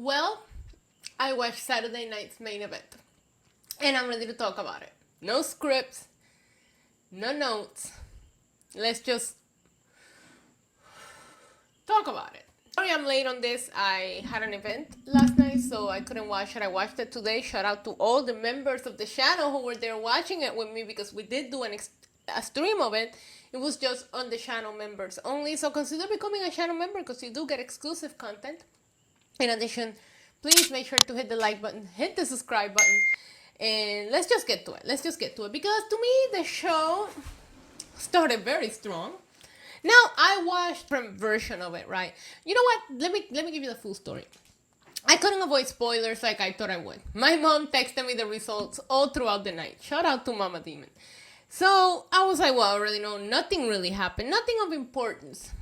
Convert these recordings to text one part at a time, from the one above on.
Well, I watched Saturday night's main event, and I'm ready to talk about it. No scripts, no notes. Let's just talk about it. Sorry I'm late on this. I had an event last night, so I couldn't watch it. I watched it today. Shout out to all the members of the channel who were there watching it with me, because we did do a stream of it. It was just on the channel members only, so consider becoming a channel member because you do get exclusive content. In addition, please make sure to hit the like button, hit the subscribe button, and let's just get to it. Because to me, the show started very strong. Now, I watched from version of it, right? You know what? Let me give you the full story. I couldn't avoid spoilers like I thought I would. My mom texted me the results all throughout the night. Shout out to Mama Demon. So I was like, well, I already know nothing really happened. Nothing of importance.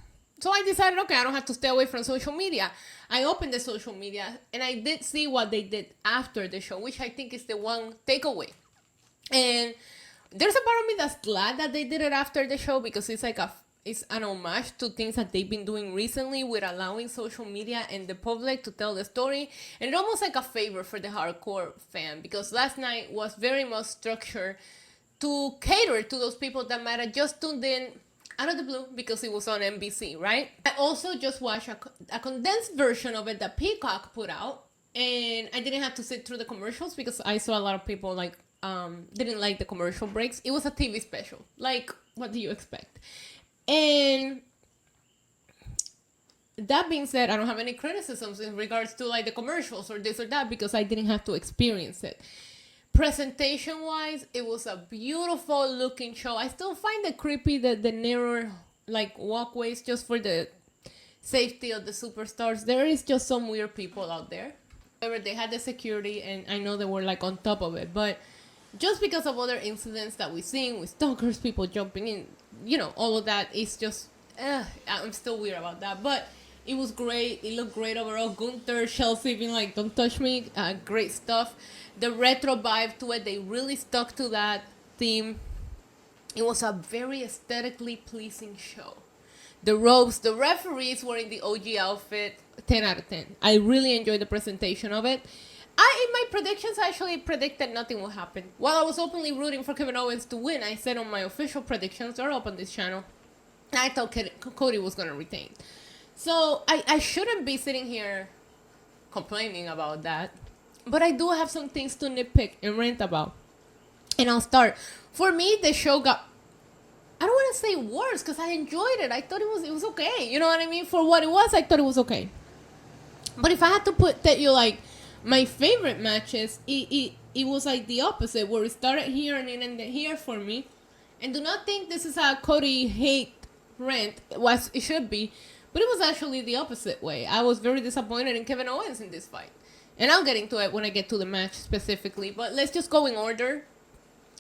So I decided, okay, I don't have to stay away from social media. I opened the social media and I did see what they did after the show, which I think is the one takeaway. And there's a part of me that's glad that they did it after the show, because it's like it's an homage to things that they've been doing recently with allowing social media and the public to tell the story. And it's almost like a favor for the hardcore fan, because last night was very much structured to cater to those people that might have just tuned in out of the blue because it was on NBC, right? I also just watched a condensed version of it that Peacock put out, and I didn't have to sit through the commercials because I saw a lot of people didn't like the commercial breaks. It was a TV special. Like, what do you expect? And that being said, I don't have any criticisms in regards to like the commercials or this or that, because I didn't have to experience it. Presentation wise, it was a beautiful looking show. I still find it creepy that the narrow like walkways, just for the safety of the superstars. There is just some weird people out there. However, they had the security, and I know they were like on top of it, but just because of other incidents that we've seen with stalkers, people jumping in, all of that is just, I'm still weird about that. But it was great. It looked great overall. Gunther, Chelsea being like, don't touch me. Great stuff. The retro vibe to it, they really stuck to that theme. It was a very aesthetically pleasing show. The ropes, the referees were in the OG outfit. 10 out of 10. I really enjoyed the presentation of it. In my predictions, I actually predicted nothing will happen. While I was openly rooting for Kevin Owens to win, I said on my official predictions, they're up on this channel, I thought Cody was going to retain. So I shouldn't be sitting here complaining about that. But I do have some things to nitpick and rant about. And I'll start. For me, the show got, I don't want to say worse, because I enjoyed it. I thought it was okay. You know what I mean? For what it was, I thought it was okay. But if I had to tell you like my favorite matches, it was like the opposite, where it started here and it ended here for me. And do not think this is a Cody hate rant. It should be. But it was actually the opposite way. I was very disappointed in Kevin Owens in this fight. And I'll get into it when I get to the match specifically. But let's just go in order.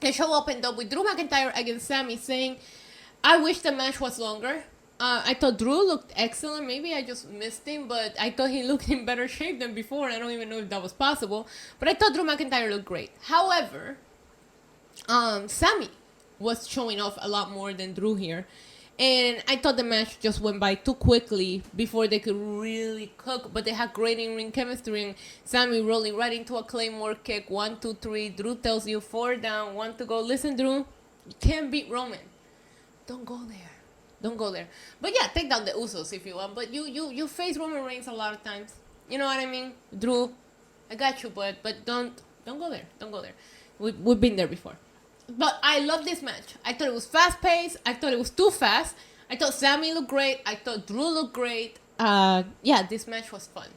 The show opened up with Drew McIntyre against Sami, saying, I wish the match was longer. I thought Drew looked excellent. Maybe I just missed him, but I thought he looked in better shape than before. I don't even know if that was possible. But I thought Drew McIntyre looked great. However, Sami was showing off a lot more than Drew here. And I thought the match just went by too quickly before they could really cook. But they had great in-ring chemistry. And Sami rolling right into a Claymore kick. 1, 2, 3. Drew tells you 4 down, 1 to go. Listen, Drew, you can't beat Roman. Don't go there. Don't go there. But yeah, take down the Usos if you want. But you face Roman Reigns a lot of times. You know what I mean? Drew, I got you, but don't go there. Don't go there. We've been there before. But I love this match. I thought it was fast-paced. I thought it was too fast. I thought Sami looked great. I thought Drew looked great. Yeah, this match was fun.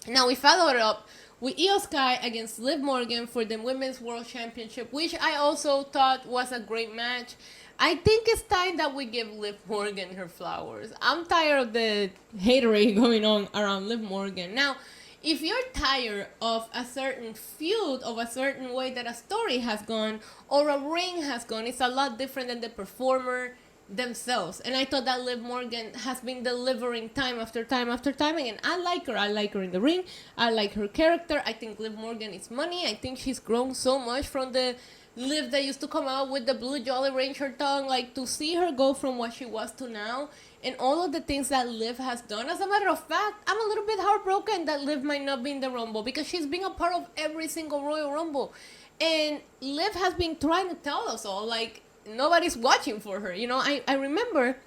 Now we followed it up with Iyo Sky against Liv Morgan for the Women's World Championship, which I also thought was a great match. I think it's time that we give Liv Morgan her flowers. I'm tired of the haterade going on around Liv Morgan. Now, if you're tired of a certain feud, of a certain way that a story has gone or a ring has gone, it's a lot different than the performer themselves. And I thought that Liv Morgan has been delivering time after time after time again. I like her. I like her in the ring. I like her character. I think Liv Morgan is money. I think she's grown so much from the Liv that used to come out with the blue Jolly Rancher tongue. Like, to see her go from what she was to now and all of the things that Liv has done. As a matter of fact, I'm a little bit heartbroken that Liv might not be in the Rumble because she's been a part of every single Royal Rumble. And Liv has been trying to tell us all, like, nobody's watching for her. You know, I remember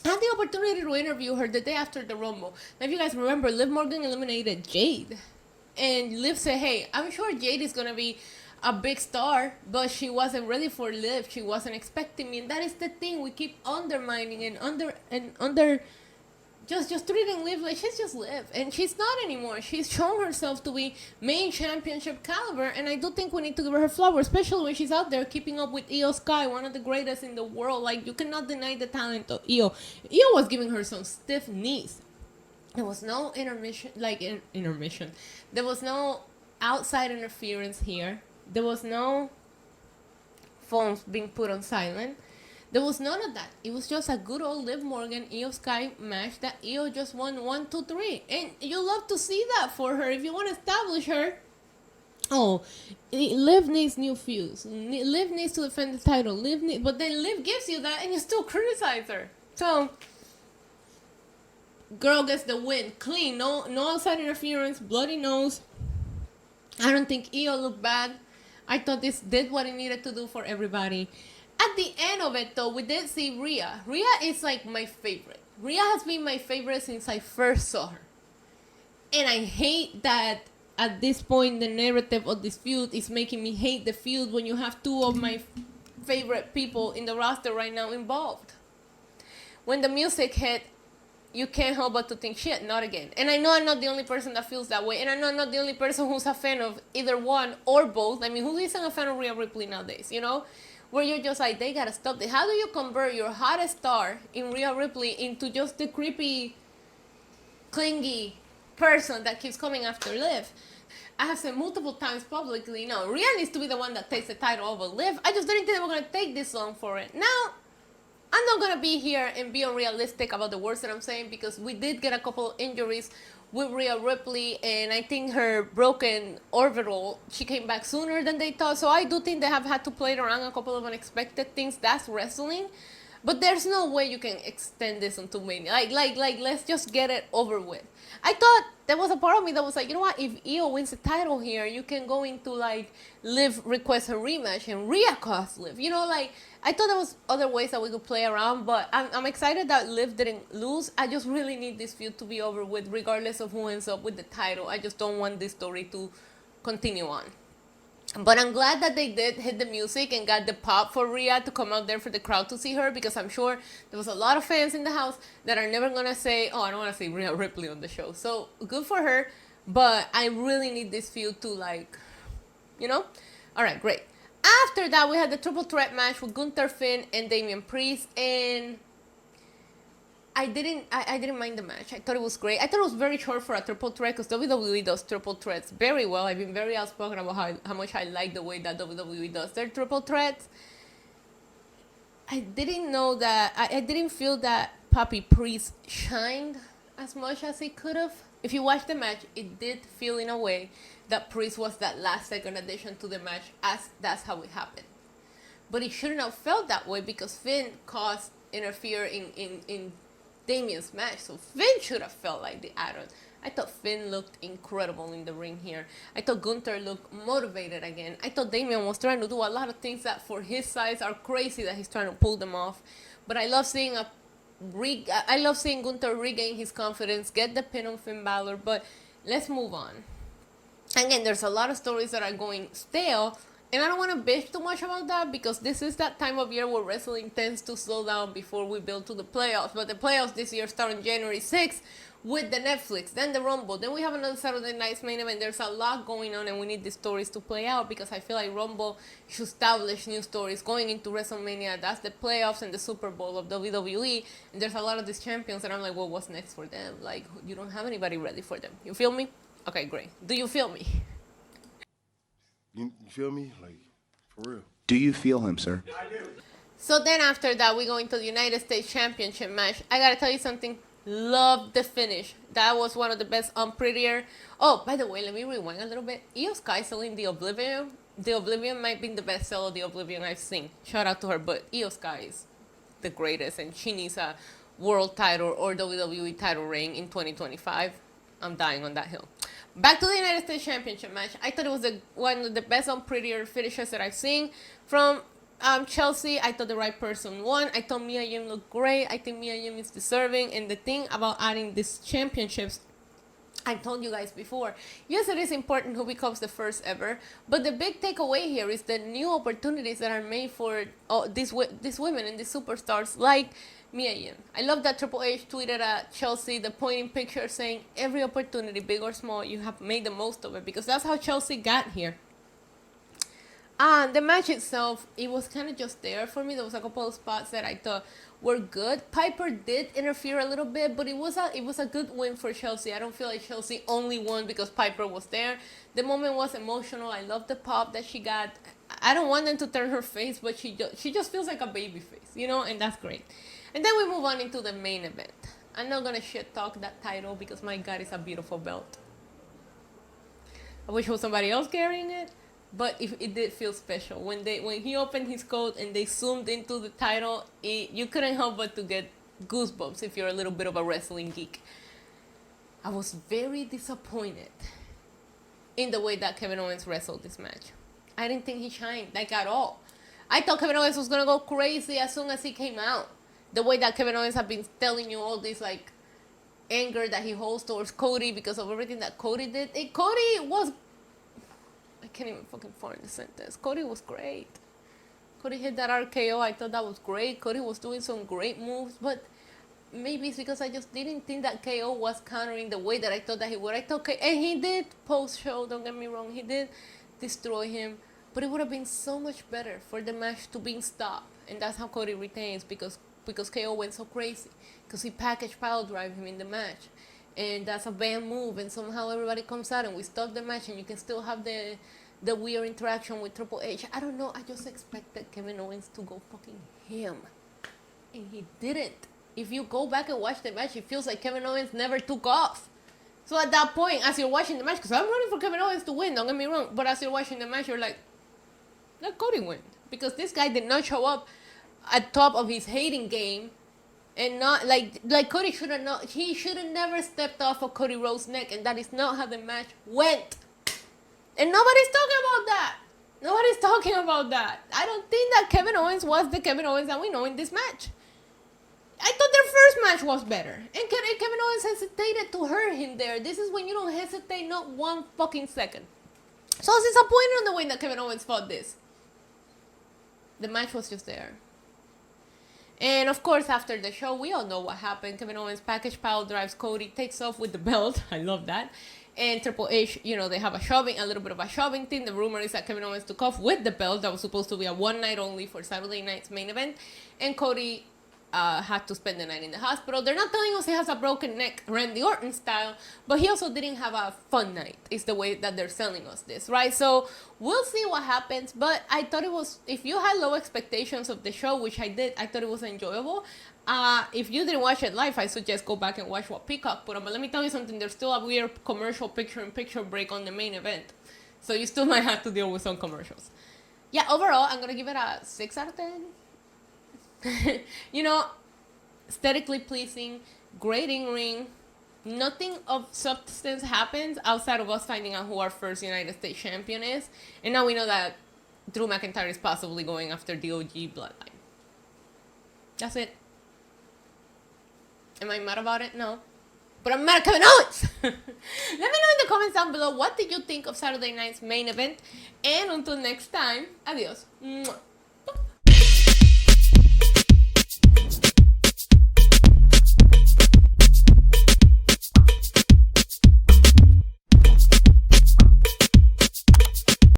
I had the opportunity to interview her the day after the Rumble. Now, if you guys remember, Liv Morgan eliminated Jade. And Liv said, hey, I'm sure Jade is going to be a big star, but she wasn't ready for Liv. She wasn't expecting me. And that is the thing. We keep undermining and just treating Liv like she's just Liv. And she's not anymore. She's shown herself to be main championship caliber. And I do think we need to give her flowers, especially when she's out there keeping up with Iyo Sky, one of the greatest in the world. Like, you cannot deny the talent of Iyo. Iyo was giving her some stiff knees. There was no intermission. There was no outside interference here. There was no phones being put on silent. There was none of that. It was just a good old Liv Morgan, Iyo Sky match that Iyo just won 1, 2, 3. And you love to see that for her. If you want to establish her, Liv needs new feuds. Liv needs to defend the title. But then Liv gives you that and you still criticize her. So, girl gets the win. Clean. No outside interference. Bloody nose. I don't think Iyo looked bad. I thought this did what it needed to do for everybody. At the end of it, though, we did see Rhea. Rhea is like my favorite. Rhea has been my favorite since I first saw her. And I hate that at this point the narrative of this feud is making me hate the feud when you have two of my favorite people in the roster right now involved. When the music hit, you can't help but to think, shit, not again. And I know I'm not the only person that feels that way. And I know I'm not the only person who's a fan of either one or both. I mean, who isn't a fan of Rhea Ripley nowadays, you know? Where you're just like, they gotta stop this. How do you convert your hottest star in Rhea Ripley into just the creepy, clingy person that keeps coming after Liv? I have said multiple times publicly, no, Rhea needs to be the one that takes the title over Liv. I just didn't think they were gonna take this long for it. Now, I'm not going to be here and be unrealistic about the words that I'm saying because we did get a couple injuries with Rhea Ripley, and I think her broken orbital, she came back sooner than they thought. So I do think they have had to play around a couple of unexpected things. That's wrestling. But there's no way you can extend this into Mania. Like, let's just get it over with. I thought there was a part of me that was like, you know what? If Iyo wins the title here, you can go into like Liv requests a rematch and Rhea costs Liv. You know, like I thought there was other ways that we could play around, but I'm excited that Liv didn't lose. I just really need this feud to be over with, regardless of who ends up with the title. I just don't want this story to continue on. But I'm glad that they did hit the music and got the pop for Rhea to come out there for the crowd to see her, because I'm sure there was a lot of fans in the house that are never going to say, oh, I don't want to see Rhea Ripley on the show. So good for her, but I really need this feud to, like, you know? All right, great. After that, we had the triple threat match with Gunther, Finn, and Damian Priest, and I didn't mind the match. I thought it was great. I thought it was very short for a triple threat because WWE does triple threats very well. I've been very outspoken about how much I like the way that WWE does their triple threats. I didn't know that. I didn't feel that Papi Priest shined as much as he could have. If you watch the match, it did feel in a way that Priest was that last second addition to the match, as that's how it happened. But it shouldn't have felt that way because Finn interfere in Damian's match, so Finn should have felt like the add-on. I thought Finn looked incredible in the ring here. I thought Gunther looked motivated again. I thought Damian was trying to do a lot of things that for his size are crazy that he's trying to pull them off. But I love seeing Gunther regain his confidence, get the pin on Finn Balor. But let's move on. Again, there's a lot of stories that are going stale, and I don't want to bitch too much about that because this is that time of year where wrestling tends to slow down before we build to the playoffs. But the playoffs this year start on January 6th with the Netflix, then the Rumble, then we have another Saturday night's main event. There's a lot going on and we need these stories to play out because I feel like Rumble should establish new stories going into WrestleMania. That's the playoffs and the Super Bowl of WWE. And there's a lot of these champions and I'm like, well, what's next for them? Like, you don't have anybody ready for them. You feel me? Okay, great. Do you feel me? You feel me? Like, for real. Do you feel him, sir? I do. So then after that, we go into the United States Championship match. I gotta tell you something. Love the finish. That was one of the best Prettier. Oh, by the way, let me rewind a little bit. Iyo Sky selling the Oblivion. The Oblivion might be the best seller of the Oblivion I've seen. Shout out to her, but Iyo Sky is the greatest, and she needs a world title or WWE title reign in 2025. I'm dying on that hill. Back to the United States Championship match. I thought it was one of the best on prettier finishes that I've seen from Chelsea. I thought the right person won. I thought Mia Yim looked great. I think Mia Yim is deserving. And the thing about adding these championships, I told you guys before, yes, it is important who becomes the first ever, but the big takeaway here is the new opportunities that are made for these women and these superstars like Mia Yim. I love that Triple H tweeted at Chelsea the pointing picture saying every opportunity, big or small, you have made the most of it, because that's how Chelsea got here. The match itself, it was kind of just there for me. There was a couple of spots that I thought were good. Piper did interfere a little bit, but it was a good win for Chelsea. I don't feel like Chelsea only won because Piper was there. The moment was emotional. I love the pop that she got. I don't want them to turn her face, but she just feels like a baby face, you know, and that's great. And then we move on into the main event. I'm not gonna shit talk that title because my God, it's a beautiful belt. I wish it was somebody else carrying it. But it did feel special when he opened his coat and they zoomed into the title. You couldn't help but to get goosebumps if you're a little bit of a wrestling geek. I was very disappointed in the way that Kevin Owens wrestled this match. I didn't think he shined like at all. I thought Kevin Owens was gonna go crazy as soon as he came out. The way that Kevin Owens had been telling you all this like anger that he holds towards Cody because of everything that Cody did. Cody was. I can't even fucking form the sentence. Cody was great. Cody hit that RKO. I thought that was great. Cody was doing some great moves, but maybe it's because I just didn't think that KO was countering the way that I thought that he would. I thought, and he did post-show, don't get me wrong, he did destroy him, but it would have been so much better for the match to be stopped, and that's how Cody retains, because KO went so crazy, because he package pile drive him in the match. And that's a bad move, and somehow everybody comes out and we stop the match and you can still have the weird interaction with Triple H. I don't know, I just expected Kevin Owens to go fucking him. And he didn't. If you go back and watch the match, it feels like Kevin Owens never took off. So at that point, as you're watching the match, because I'm rooting for Kevin Owens to win, don't get me wrong, but as you're watching the match, you're like, let Cody win. Because this guy did not show up at top of his hating game. And not like Cody should have not. He should have never stepped off of Cody Rhodes' neck, and that is not how the match went. And nobody's talking about that. Nobody's talking about that. I don't think that Kevin Owens was the Kevin Owens that we know in this match. I thought their first match was better, and Kevin Owens hesitated to hurt him there. This is when you don't hesitate not one fucking second. So I was disappointed on the way that Kevin Owens fought this. The match was just there. And of course, after the show, we all know what happened. Kevin Owens package pile drives Cody, takes off with the belt. I love that. And Triple H, they have a little bit of a shoving thing. The rumor is that Kevin Owens took off with the belt. That was supposed to be a one night only for Saturday night's main event. And Cody had to spend the night in the hospital. They're not telling us he has a broken neck, Randy Orton style, but he also didn't have a fun night, is the way that they're selling us this, right? So we'll see what happens, but I thought it was, if you had low expectations of the show, which I did, I thought it was enjoyable. If you didn't watch it live, I suggest go back and watch what Peacock put on, but let me tell you something, there's still a weird commercial picture-in-picture break on the main event, so you still might have to deal with some commercials. Yeah, overall, I'm gonna give it a 6 out of 10. Aesthetically pleasing, great in ring. Nothing of substance happens outside of us finding out who our first United States champion is. And now we know that Drew McIntyre is possibly going after the OG bloodline. That's it. Am I mad about it? No. But I'm mad at Kevin Owens! Let me know in the comments down below, what did you think of Saturday night's main event? And until next time, adios. Mwah.